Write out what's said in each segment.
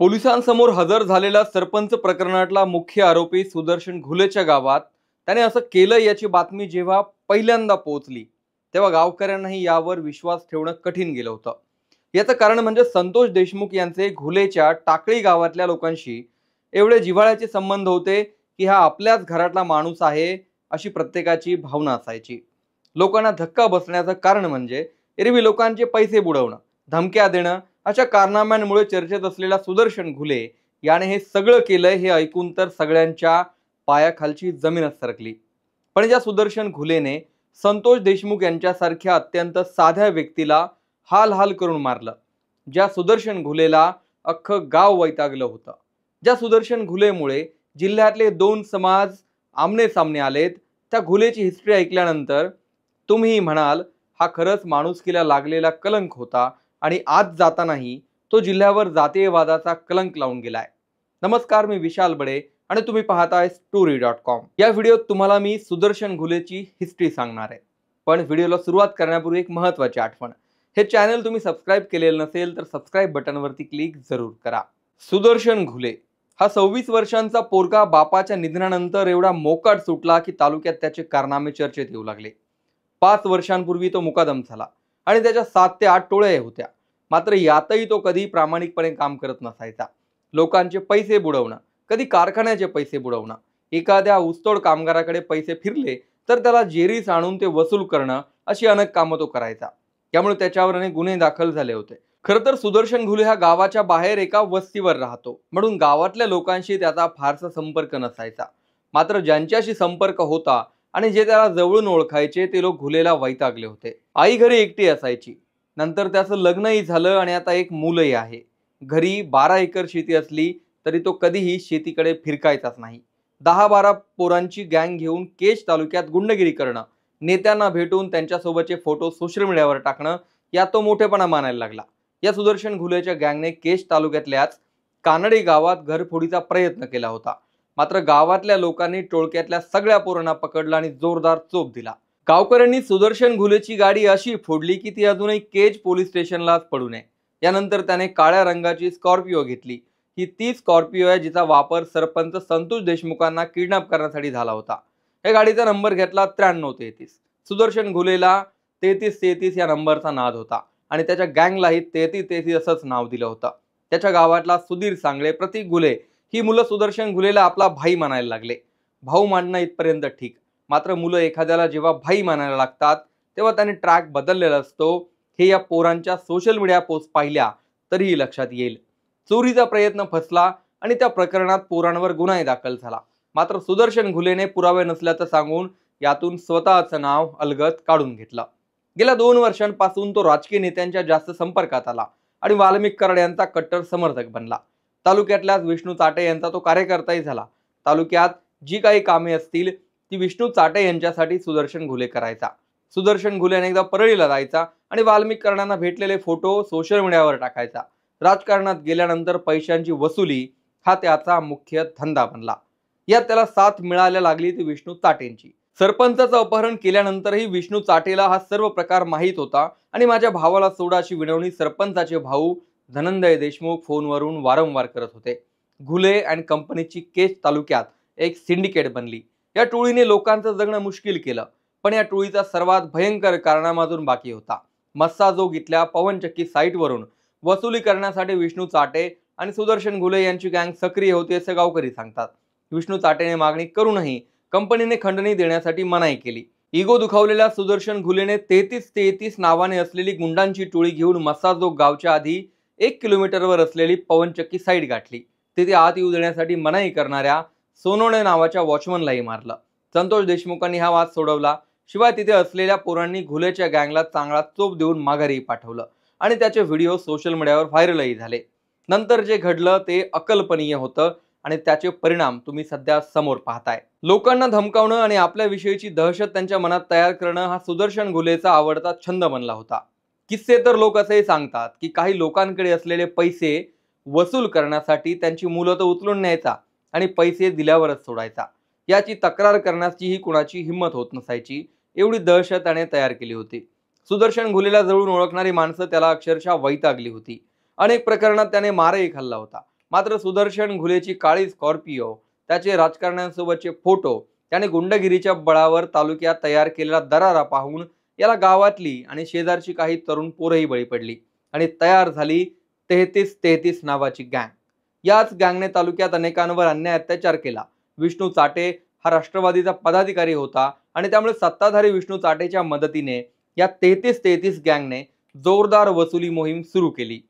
पोलिसांसमोर हजर झालेला सरपंच प्रकरणातला मुख्य आरोपी सुदर्शन घुलेच्या गावात त्याने असं केलं याची बातमी जेव्हा पहिल्यांदा पोहोचली तेव्हा गावकऱ्यांनाही यावर विश्वास ठेवणं कठीण गेलं होतं। याचं कारण म्हणजे संतोष देशमुख यांचे घुलेच्या टाकळी गावातल्या लोकांशी एवढे जिव्हाळ्याचे संबंध होते की हा आपल्याच घरातला माणूस आहे अशी प्रत्येकाची भावना असायची। लोकांना धक्का बसण्याचं कारण म्हणजे एरवी लोकांचे पैसे बुडवणं, धमक्या देणं अशा कारनाम्यांमुळे चर्चेत असलेला सुदर्शन घुले याने हे सगळं केलंय हे ऐकून तर सगळ्यांच्या पायाखालची जमीनच सरकली। पण ज्या सुदर्शन घुलेने संतोष देशमुख यांच्यासारख्या अत्यंत साध्या व्यक्तीला हाल हाल करून मारलं, ज्या सुदर्शन घुलेला अख्खं गाव वैतागलं होतं, ज्या सुदर्शन घुलेमुळे जिल्ह्यातले दोन समाज आमने सामने आलेत, त्या घुलेची हिस्ट्री ऐकल्यानंतर तुम्ही म्हणाल हा खरंच माणुसकीला लागलेला कलंक होता आणि आज जातानाही तो जिल्ह्यावर जातीयवादाचा कलंक लावून गेलाय। नमस्कार, मी विशाल बडे आणि तुम्ही पाहताय story.com। या व्हिडिओत तुम्हाला मी सुदर्शन घुलेची हिस्ट्री सांगणार आहे। पण व्हिडिओला सुरुवात करण्यापूर्वी एक महत्त्वाची आठवण, हे चॅनल तुम्ही सबस्क्राइब केलेलं नसेल तर सबस्क्राइब बटनवरती क्लिक जरूर करा। सुदर्शन घुले हा 26 वर्षांचा पोरगा बापाच्या निधनानंतर एवढा मोकाट सुटला की तालुक्यात त्याचे कारनामे चर्चेत येऊ लागले। 5 वर्षांपूर्वी तो मुकादम झाला आणि त्याच्या 7 ते 8 टोळ्या होत्या, मात्र यातही तो कधी प्रामाणिकपणे काम करत नसायचा। लोकांचे पैसे बुडवणं, कधी कारखान्याचे पैसे बुडवणं, एखाद्या ऊसतोड कामगाराकडे पैसे फिरले तर त्याला जेरीस आणून ते वसूल करणं अशी अनेक कामं तो करायचा। त्यामुळे त्याच्यावर अनेक गुन्हे दाखल झाले होते। खरं तर सुदर्शन घुले हा गावाच्या बाहेर एका वस्तीवर राहतो, म्हणून गावातल्या लोकांशी त्याचा फारसा संपर्क नसायचा। मात्र ज्यांच्याशी संपर्क होता आणि जे त्याला जवळून ओळखायचे ते लोक घुलेला वैतागले होते। आई घरी एकटी असायची, नंतर त्याचं लग्नही झालं आणि आता एक मुलंही आहे। घरी 12 एकर शेती असली तरी तो कधीही शेतीकडे फिरकायचाच नाही। 10-12 पोरांची गँग घेऊन केज तालुक्यात गुंडगिरी करणं, नेत्यांना भेटून त्यांच्यासोबतचे फोटो सोशल मीडियावर टाकणं यात तो मोठेपणा मानायला लागला। या सुदर्शन घुलेच्या गँगने केज तालुक्यातल्याच कानडी गावात घरफोडीचा प्रयत्न केला होता, मात्र गावातल्या लोकांनी टोळक्यातल्या सगळ्या पोरांना पकडलं आणि जोरदार चोप दिला। गावकऱ्यांनी सुदर्शन घुलेची गाडी अशी फोडली की ती अजूनही केज पोलीस स्टेशनलाच पडू नये। यानंतर त्याने काळ्या रंगाची स्कॉर्पिओ घेतली। ही ती स्कॉर्पिओ आहे जिचा वापर सरपंच संतोष देशमुखांना किडनॅप करण्यासाठी झाला होता। या गाडीचा नंबर घेतला 9333। सुदर्शन घुलेला 3333 या नंबरचा नाद होता आणि त्याच्या गँगलाही 3333 असंच नाव दिलं होतं। त्याच्या गावातला सुधीर सांगळे, प्रतीक घुले ही मुलं सुदर्शन घुलेला आपला भाई मानायला लागले। भाऊ मानणं इथपर्यंत ठीक, मात्र मुलं एखाद्याला जेव्हा भाई मानायला लागतात तेव्हा त्याने ट्रॅक बदललेला असतो, हे या पोरांच्या सोशल मीडिया पोस्ट पाहिल्या तरीही लक्षात येईल। चोरीचा प्रयत्न फसला आणि त्या प्रकरणात पोरांवर गुन्हाही दाखल झाला, मात्र सुदर्शन घुलेने पुरावे नसल्याचं सांगून यातून स्वतःचं नाव अलगद काढून घेतलं। गेल्या 2 वर्षांपासून तो राजकीय नेत्यांच्या जास्त संपर्कात आला आणि वाल्मिक कराड यांचा कट्टर समर्थक बनला। तालुक्यातल्याच विष्णू चाटे यांचा तो कार्यकर्ताही झाला। तालुक्यात जी काही कामे असतील ती विष्णू चाटे यांच्यासाठी सुदर्शन घुले करायचा। सुदर्शन घुले अनेकदा परळीला जायचा आणि वाल्मिक कराडांना भेटलेले फोटो सोशल मीडियावर टाकायचा। राजकारणात गेल्यानंतर पैशांची वसुली हा त्याचा मुख्य धंदा बनला। यात त्याला साथ मिळायला लागली ती विष्णू चाटेंची। सरपंचाचं अपहरण केल्यानंतरही विष्णू चाटेला हा सर्व प्रकार माहीत होता आणि माझ्या भावाला सोडा अशी विनवणी सरपंचाचे भाऊ धनंजय देशमुख फोनवरून वारंवार करत होते। घुले अँड कंपनीची केज तालुक्यात एक सिंडिकेट बनली। या टोळीने लोकांचं जगणं मुश्किल केलं, पण या टोळीचा सर्वात भयंकर कारनामा अजून बाकी होता। मस्साजोग इथल्या पवनचक्की साईटवरून वसुली करण्यासाठी विष्णू चाटे आणि सुदर्शन घुले यांची गँग सक्रिय होती असे गावकरी सांगतात। विष्णू चाटेने मागणी करूनही कंपनीने खंडणी देण्यासाठी मनाई केली। इगो दुखावलेल्या सुदर्शन घुलेने 3333 नावाने असलेली गुंडांची टोळी घेऊन मस्साजोग गावच्या आधी 1 किलोमीटरवर असलेली पवनचक्की साईट गाठली। तिथे आत येऊ देण्यासाठी मनाई करणाऱ्या सोनवणे नावाच्या वॉचमनलाही मारलं। संतोष देशमुखांनी हा वाद सोडवला, शिवाय तिथे असलेल्या पोरांनी घुलेच्या गँगला चांगला चोप देऊन माघारी पाठवलं आणि त्याचे व्हिडिओ सोशल मीडियावर व्हायरलही झाले। नंतर जे घडलं ते अकल्पनीय होतं आणि त्याचे परिणाम तुम्ही सध्या समोर पाहताय। लोकांना धमकावणं आणि आपल्या विषयीची दहशत त्यांच्या मनात तयार करणं हा सुदर्शन घुलेचा आवडता छंद बनला होता। किस्से तर लोक असेही सांगतात की काही लोकांकडे असलेले पैसे वसूल करण्यासाठी त्यांची मुलं तर उचलून न्यायचा आणि पैसे दिल्यावरच सोडायचा। याची तक्रार करण्याचीही कुणाची हिंमत होत नसायची, एवढी दहशत त्याने तयार केली होती। सुदर्शन घुलेला जवळून ओळखणारी माणसं त्याला अक्षरशः वैतागली होती। अनेक प्रकरणात त्याने मारही खाल्ला होता। मात्र सुदर्शन घुलेची काळी स्कॉर्पिओ, त्याचे राजकारण्यांसोबतचे फोटो, त्याने गुंडगिरीच्या बळावर तालुक्यात तयार केलेला दरारा पाहून याला गावातली आणि शेजारची काही तरुण पोरही बळी पडली आणि तयार झाली 3333 नावाची गँग. याच गँगने तालुक्यात अनेकांवर अन्याय अत्याचार केला. विष्णू चाटे हा राष्ट्रवादीचा पदाधिकारी होता आणि त्यामुळे सत्ताधारी विष्णू चाटेच्या मदतीने या 3333 गँगने जोरदार वसुली मोहीम सुरू केली.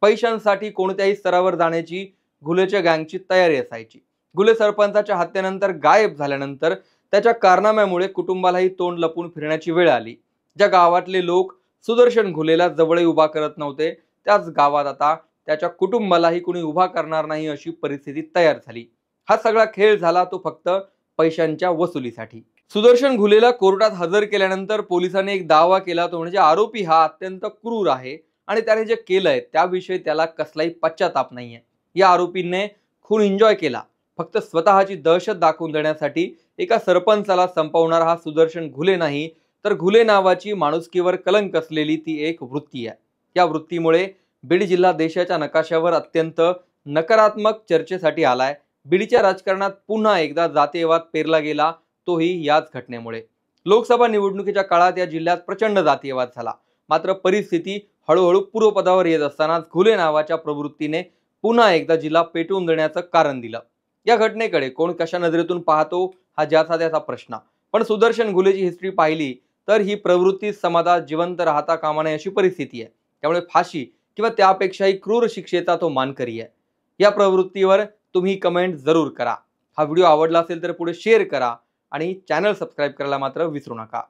पैशांसाठी कोणत्याही स्तरावर जाण्याची घुलेच्या गँगची तयारी असायची. घुले सरपंचाच्या हत्येनंतर गायब झाल्यानंतर त्याच्या कारनाम्यामुळे कुटुंबालाही तोंड लपून फिरण्याची वेळ आली. ज्या गावातले लोक सुदर्शन घुलेला जवळही उभा करत नव्हते, त्याच गावात आता त्याच्या कुटुंबालाही कुणी उभा करणार नाही अशी परिस्थिती तयार झाली. हा सगळा खेळ झाला तो फक्त पैशांच्या वसुलीसाठी. सुदर्शन घुलेला कोर्टात हजर केल्यानंतर पोलिसांनी एक दावा केला, तो म्हणजे आरोपी हा अत्यंत क्रूर आहे आणि त्याने जे केलंय त्याविषयी त्याला कसलाही पश्चाताप नाहीये. या आरोपीने खून एन्जॉय केला. फक्त स्वतःची दहशत दाखवून देण्यासाठी एका सरपंचाला संपवणारा हा सुदर्शन घुले नाही, तर घुले नावाची माणुसकीवर कलंक असलेली ती एक वृत्ती आहे. या वृत्तीमुळे बीड जिल्हा देशाच्या नकाशावर अत्यंत नकारात्मक चर्चेसाठी आलाय. बीडच्या राजकारणात पुन्हा एकदा जातीयवाद पेरला गेला, तोही याच घटनेमुळे. लोकसभा निवडणुकीच्या काळात या जिल्ह्यात प्रचंड जातीयवाद झाला. मात्र परिस्थिती हळूहळू पूर्वपदावर येत असतानाच घुले नावाच्या प्रवृत्तीने पुन्हा एकदा जिल्हा पेटवून देण्याचं कारण दिलं. या घटनेकडे कोण कशा नजरेतून पाहतो हा ज्याचा त्याचा प्रश्न, पण सुदर्शन घुलेची हिस्ट्री पाहिली तर ही प्रवृत्ती समाजात जिवंत राहता कामा नये अशी परिस्थिती आहे. त्यामुळे फाशी किंवा त्यापेक्षाही क्रूर शिक्षेचा तो मानकरी आहे. या प्रवृत्तीवर तुम्ही कमेंट जरूर करा. हा व्हिडिओ आवडला असेल तर पुढे शेअर करा आणि चॅनल सबस्क्राईब करायला मात्र विसरू नका.